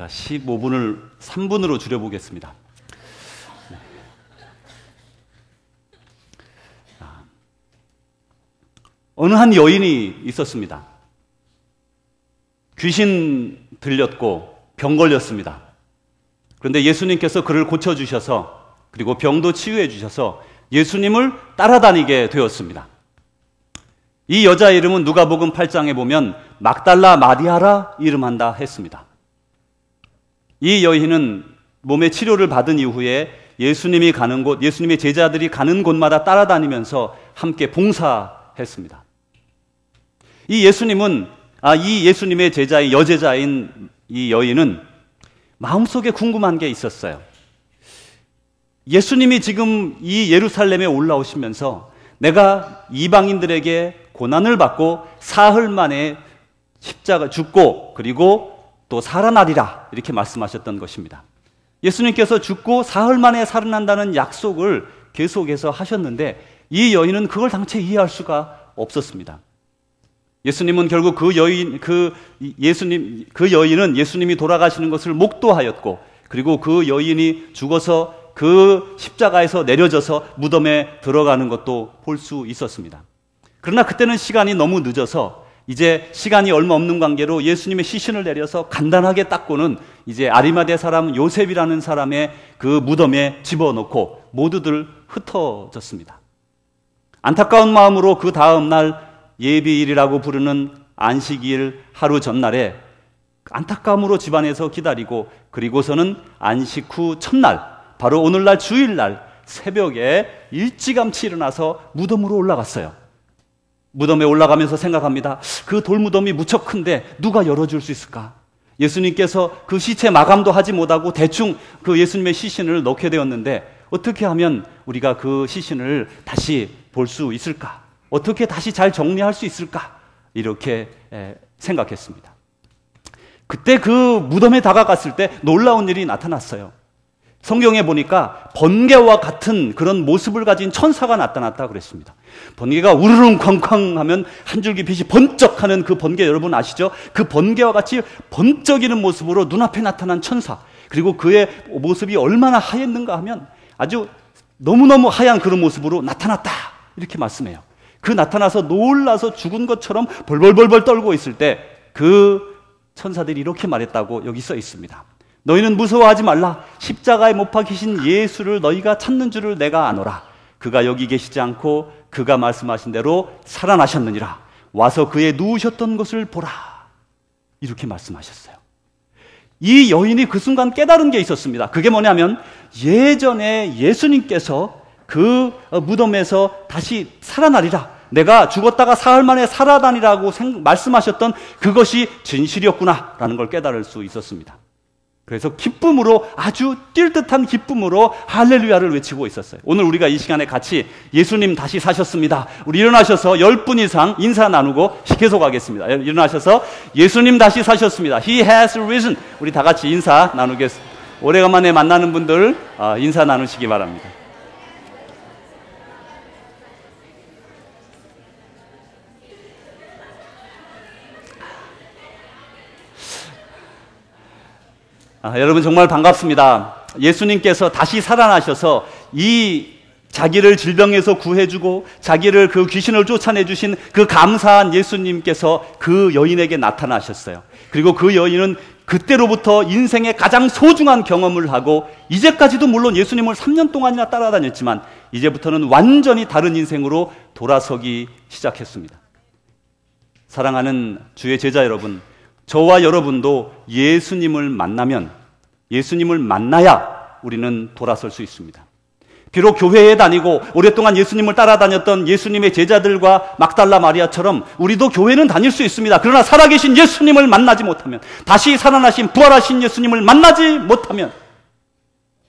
15분을 3분으로 줄여보겠습니다. 어느 한 여인이 있었습니다. 귀신 들렸고 병 걸렸습니다. 그런데 예수님께서 그를 고쳐주셔서, 그리고 병도 치유해 주셔서 예수님을 따라다니게 되었습니다. 이 여자의 이름은 누가복음 8장에 보면 막달라 마리아라 이름한다 했습니다. 이 여인은 몸의 치료를 받은 이후에 예수님이 가는 곳, 예수님의 제자들이 가는 곳마다 따라다니면서 함께 봉사했습니다. 이 예수님의 제자의 여제자인 이 여인은 마음속에 궁금한 게 있었어요. 예수님이 지금 이 예루살렘에 올라오시면서 내가 이방인들에게 고난을 받고 사흘 만에 십자가 죽고 그리고 또 살아나리라 이렇게 말씀하셨던 것입니다. 예수님께서 죽고 사흘 만에 살아난다는 약속을 계속해서 하셨는데 이 여인은 그걸 당최 이해할 수가 없었습니다. 예수님은 결국 그 여인은 예수님이 돌아가시는 것을 목도하였고, 그리고 그 여인이 죽어서 그 십자가에서 내려져서 무덤에 들어가는 것도 볼 수 있었습니다. 그러나 그때는 시간이 너무 늦어서 이제 시간이 얼마 없는 관계로 예수님의 시신을 내려서 간단하게 닦고는 이제 아리마대 사람 요셉이라는 사람의 그 무덤에 집어넣고 모두들 흩어졌습니다. 안타까운 마음으로 그 다음 날 예비일이라고 부르는 안식일 하루 전날에 안타까움으로 집안에서 기다리고, 그리고서는 안식 후 첫날, 바로 오늘날 주일날 새벽에 일찌감치 일어나서 무덤으로 올라갔어요. 무덤에 올라가면서 생각합니다. 그 돌무덤이 무척 큰데 누가 열어줄 수 있을까? 예수님께서 그 시체 마감도 하지 못하고 대충 그 예수님의 시신을 넣게 되었는데 어떻게 하면 우리가 그 시신을 다시 볼 수 있을까? 어떻게 다시 잘 정리할 수 있을까? 이렇게 생각했습니다. 그때 그 무덤에 다가갔을 때 놀라운 일이 나타났어요. 성경에 보니까 번개와 같은 그런 모습을 가진 천사가 나타났다 그랬습니다. 번개가 우르릉쾅쾅 하면 한 줄기 빛이 번쩍하는 그 번개, 여러분 아시죠? 그 번개와 같이 번쩍이는 모습으로 눈앞에 나타난 천사, 그리고 그의 모습이 얼마나 하였는가 하면 아주 너무너무 하얀 그런 모습으로 나타났다 이렇게 말씀해요. 그 나타나서 놀라서 죽은 것처럼 벌벌벌벌 떨고 있을 때 그 천사들이 이렇게 말했다고 여기 써 있습니다. 너희는 무서워하지 말라. 십자가에 못 박히신 예수를 너희가 찾는 줄을 내가 아노라. 그가 여기 계시지 않고 그가 말씀하신 대로 살아나셨느니라. 와서 그의 누우셨던 것을 보라. 이렇게 말씀하셨어요. 이 여인이 그 순간 깨달은 게 있었습니다. 그게 뭐냐면 예전에 예수님께서 그 무덤에서 다시 살아나리라, 내가 죽었다가 사흘 만에 살아나리라고 말씀하셨던 그것이 진실이었구나 라는 걸 깨달을 수 있었습니다. 그래서 기쁨으로, 아주 뛸 듯한 기쁨으로 할렐루야를 외치고 있었어요. 오늘 우리가 이 시간에 같이 예수님 다시 사셨습니다, 우리 일어나셔서 10분 이상 인사 나누고 계속 하겠습니다. 일어나셔서 예수님 다시 사셨습니다, He has risen, 우리 다 같이 인사 나누겠습니다. 오래간만에 만나는 분들 인사 나누시기 바랍니다. 여러분 정말 반갑습니다. 예수님께서 다시 살아나셔서 이 자기를 질병에서 구해주고 자기를 그 귀신을 쫓아내주신 그 감사한 예수님께서 그 여인에게 나타나셨어요. 그리고 그 여인은 그때로부터 인생의 가장 소중한 경험을 하고, 이제까지도 물론 예수님을 3년 동안이나 따라다녔지만 이제부터는 완전히 다른 인생으로 돌아서기 시작했습니다. 사랑하는 주의 제자 여러분, 저와 여러분도 예수님을 만나야 우리는 돌아설 수 있습니다. 비록 교회에 다니고 오랫동안 예수님을 따라다녔던 예수님의 제자들과 막달라 마리아처럼 우리도 교회는 다닐 수 있습니다. 그러나 살아계신 예수님을 만나지 못하면, 다시 살아나신 부활하신 예수님을 만나지 못하면,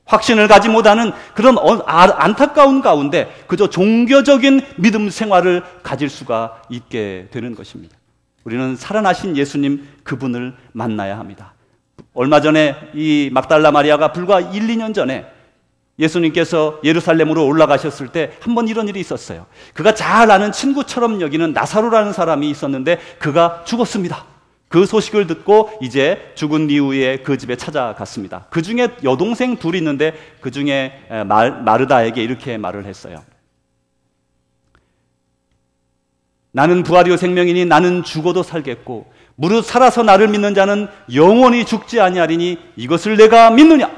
확신을 가지 못하는 그런 안타까운 가운데 그저 종교적인 믿음 생활을 가질 수가 있게 되는 것입니다. 우리는 살아나신 예수님, 그분을 만나야 합니다. 얼마 전에 이 막달라 마리아가 불과 1, 2년 전에 예수님께서 예루살렘으로 올라가셨을 때 한번 이런 일이 있었어요. 그가 잘 아는 친구처럼 여기는 나사로라는 사람이 있었는데 그가 죽었습니다. 그 소식을 듣고 이제 죽은 이후에 그 집에 찾아갔습니다. 그 중에 여동생 둘이 있는데 그 중에 마르다에게 이렇게 말을 했어요. 나는 부활이요 생명이니 나는 죽어도 살겠고 무릇 살아서 나를 믿는 자는 영원히 죽지 아니하리니 이것을 내가 믿느냐?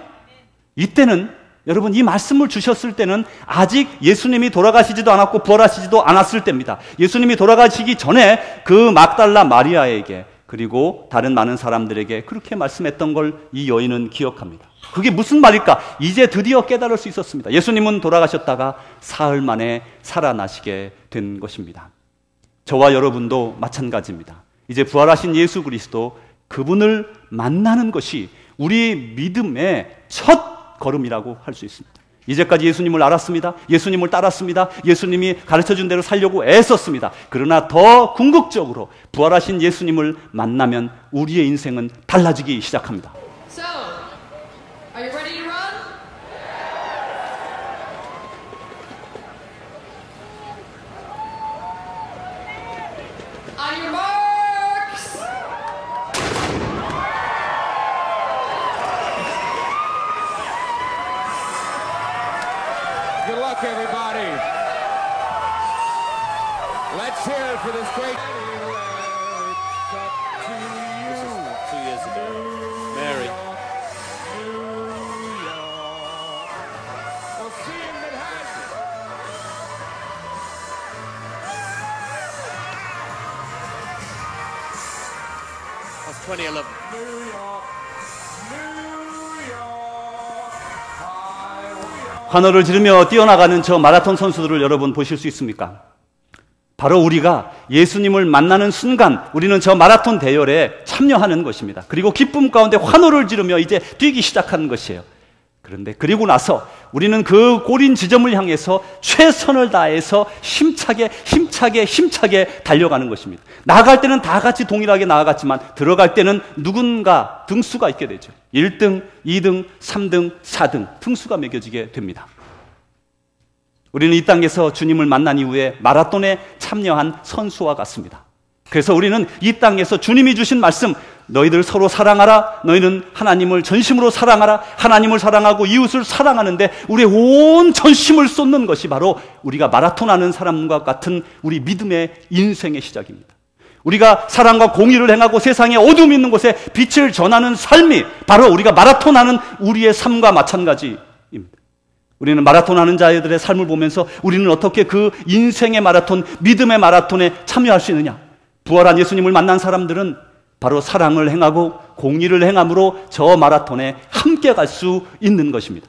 이때는 여러분, 이 말씀을 주셨을 때는 아직 예수님이 돌아가시지도 않았고 부활하시지도 않았을 때입니다. 예수님이 돌아가시기 전에 그 막달라 마리아에게 그리고 다른 많은 사람들에게 그렇게 말씀했던 걸 이 여인은 기억합니다. 그게 무슨 말일까? 이제 드디어 깨달을 수 있었습니다. 예수님은 돌아가셨다가 사흘 만에 살아나시게 된 것입니다. 저와 여러분도 마찬가지입니다. 이제 부활하신 예수 그리스도, 그분을 만나는 것이 우리 믿음의 첫 걸음이라고 할 수 있습니다. 이제까지 예수님을 알았습니다. 예수님을 따랐습니다. 예수님이 가르쳐준 대로 살려고 애썼습니다. 그러나 더 궁극적으로 부활하신 예수님을 만나면 우리의 인생은 달라지기 시작합니다. So, are you ready to run? On your marks! Good luck, everybody. Let's hear it for this great. This is 2 years ago. Mary. We'll see in Manhattan. That's 2011. 환호를 지르며 뛰어나가는 저 마라톤 선수들을 여러분 보실 수 있습니까? 바로 우리가 예수님을 만나는 순간 우리는 저 마라톤 대열에 참여하는 것입니다. 그리고 기쁨 가운데 환호를 지르며 이제 뛰기 시작하는 것이에요. 그런데 그리고 나서 우리는 그 골인 지점을 향해서 최선을 다해서 힘차게 달려가는 것입니다. 나아갈 때는 다 같이 동일하게 나아갔지만 들어갈 때는 누군가 등수가 있게 되죠. 1등, 2등, 3등, 4등 등수가 매겨지게 됩니다. 우리는 이 땅에서 주님을 만난 이후에 마라톤에 참여한 선수와 같습니다. 그래서 우리는 이 땅에서 주님이 주신 말씀, 너희들 서로 사랑하라, 너희는 하나님을 전심으로 사랑하라, 하나님을 사랑하고 이웃을 사랑하는데 우리의 온 전심을 쏟는 것이 바로 우리가 마라톤하는 사람과 같은 우리 믿음의 인생의 시작입니다. 우리가 사랑과 공의를 행하고 세상에 어둠이 있는 곳에 빛을 전하는 삶이 바로 우리가 마라톤하는 우리의 삶과 마찬가지입니다. 우리는 마라톤하는 자들의 삶을 보면서 우리는 어떻게 그 인생의 마라톤, 믿음의 마라톤에 참여할 수 있느냐? 부활한 예수님을 만난 사람들은 바로 사랑을 행하고 공의를 행함으로 저 마라톤에 함께 갈 수 있는 것입니다.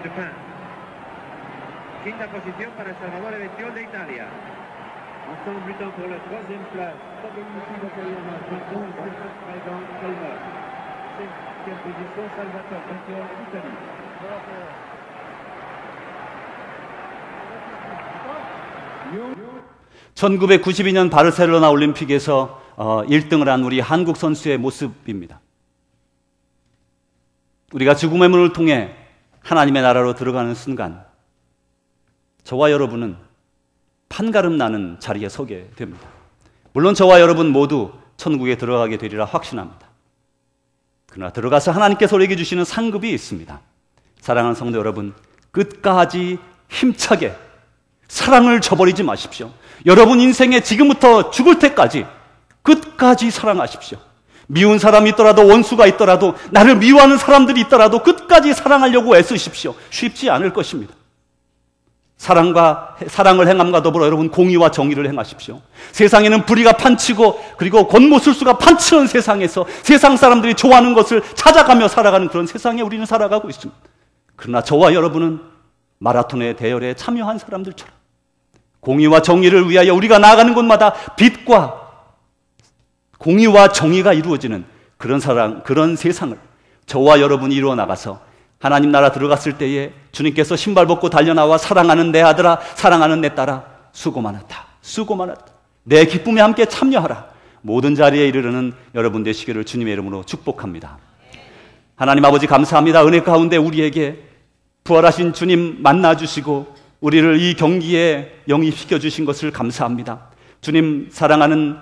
Japan. Quinta posición para Salvador Evención de Italia. Ensemble luttant pour la troisième place. Cinquième position, Salvatore Evention, Italie. 1992년 바르셀로나 올림픽에서 1등을 한 우리 한국 선수의 모습입니다. 우리가 죽음의 문을 통해 하나님의 나라로 들어가는 순간 저와 여러분은 판가름 나는 자리에 서게 됩니다. 물론 저와 여러분 모두 천국에 들어가게 되리라 확신합니다. 그러나 들어가서 하나님께서 우리에게 주시는 상급이 있습니다. 사랑하는 성도 여러분, 끝까지 힘차게 사랑을 저버리지 마십시오. 여러분 인생에 지금부터 죽을 때까지 끝까지 사랑하십시오. 미운 사람이 있더라도 원수가 있더라도 나를 미워하는 사람들이 있더라도 끝까지 사랑하려고 애쓰십시오. 쉽지 않을 것입니다. 사랑을 행함과 더불어 여러분 공의와 정의를 행하십시오. 세상에는 불의가 판치고 그리고 권모술수가 판치는 세상에서 세상 사람들이 좋아하는 것을 찾아가며 살아가는 그런 세상에 우리는 살아가고 있습니다. 그러나 저와 여러분은 마라톤의 대열에 참여한 사람들처럼 공의와 정의를 위하여 우리가 나아가는 곳마다 빛과 공의와 정의가 이루어지는 그런 세상을 저와 여러분이 이루어 나가서 하나님 나라 들어갔을 때에 주님께서 신발 벗고 달려나와 사랑하는 내 아들아, 사랑하는 내 딸아, 수고 많았다, 수고 많았다, 내 기쁨에 함께 참여하라, 모든 자리에 이르르는 여러분 되시기를 주님의 이름으로 축복합니다. 하나님 아버지 감사합니다. 은혜 가운데 우리에게 부활하신 주님 만나주시고 우리를 이 경기에 영입시켜 주신 것을 감사합니다. 주님 사랑하는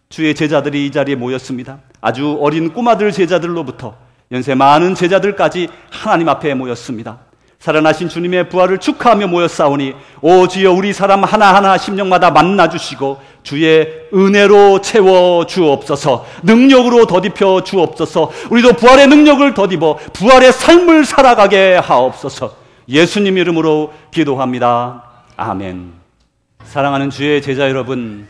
주의 제자들이 이 자리에 모였습니다. 아주 어린 꼬마들 제자들로부터 연세 많은 제자들까지 하나님 앞에 모였습니다. 살아나신 주님의 부활을 축하하며 모였사오니 오 주여 우리 사람 하나하나 심령마다 만나주시고 주의 은혜로 채워 주옵소서, 능력으로 덧입혀 주옵소서, 우리도 부활의 능력을 덧입어 부활의 삶을 살아가게 하옵소서. 예수님 이름으로 기도합니다. 아멘. 사랑하는 주의 제자 여러분,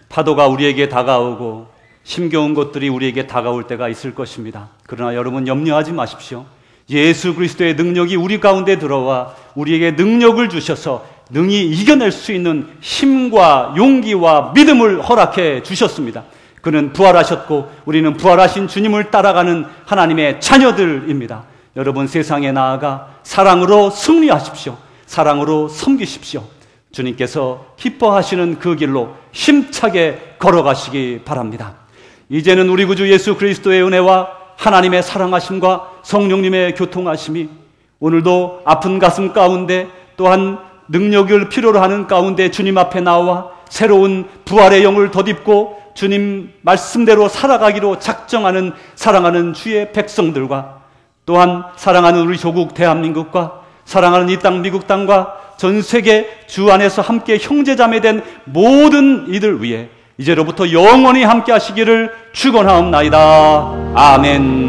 파도가 우리에게 다가오고 힘겨운 것들이 우리에게 다가올 때가 있을 것입니다. 그러나 여러분 염려하지 마십시오. 예수 그리스도의 능력이 우리 가운데 들어와 우리에게 능력을 주셔서 능히 이겨낼 수 있는 힘과 용기와 믿음을 허락해 주셨습니다. 그는 부활하셨고 우리는 부활하신 주님을 따라가는 하나님의 자녀들입니다. 여러분 세상에 나아가 사랑으로 승리하십시오. 사랑으로 섬기십시오. 주님께서 기뻐하시는 그 길로 힘차게 걸어가시기 바랍니다. 이제는 우리 구주 예수 그리스도의 은혜와 하나님의 사랑하심과 성령님의 교통하심이 오늘도 아픈 가슴 가운데 또한 능력을 필요로 하는 가운데 주님 앞에 나와 새로운 부활의 영을 덧입고 주님 말씀대로 살아가기로 작정하는 사랑하는 주의 백성들과 또한 사랑하는 우리 조국 대한민국과 사랑하는 이 땅 미국 땅과 전 세계 주 안에서 함께 형제자매 된 모든 이들 위해 이제로부터 영원히 함께 하시기를 축원하옵나이다. 아멘.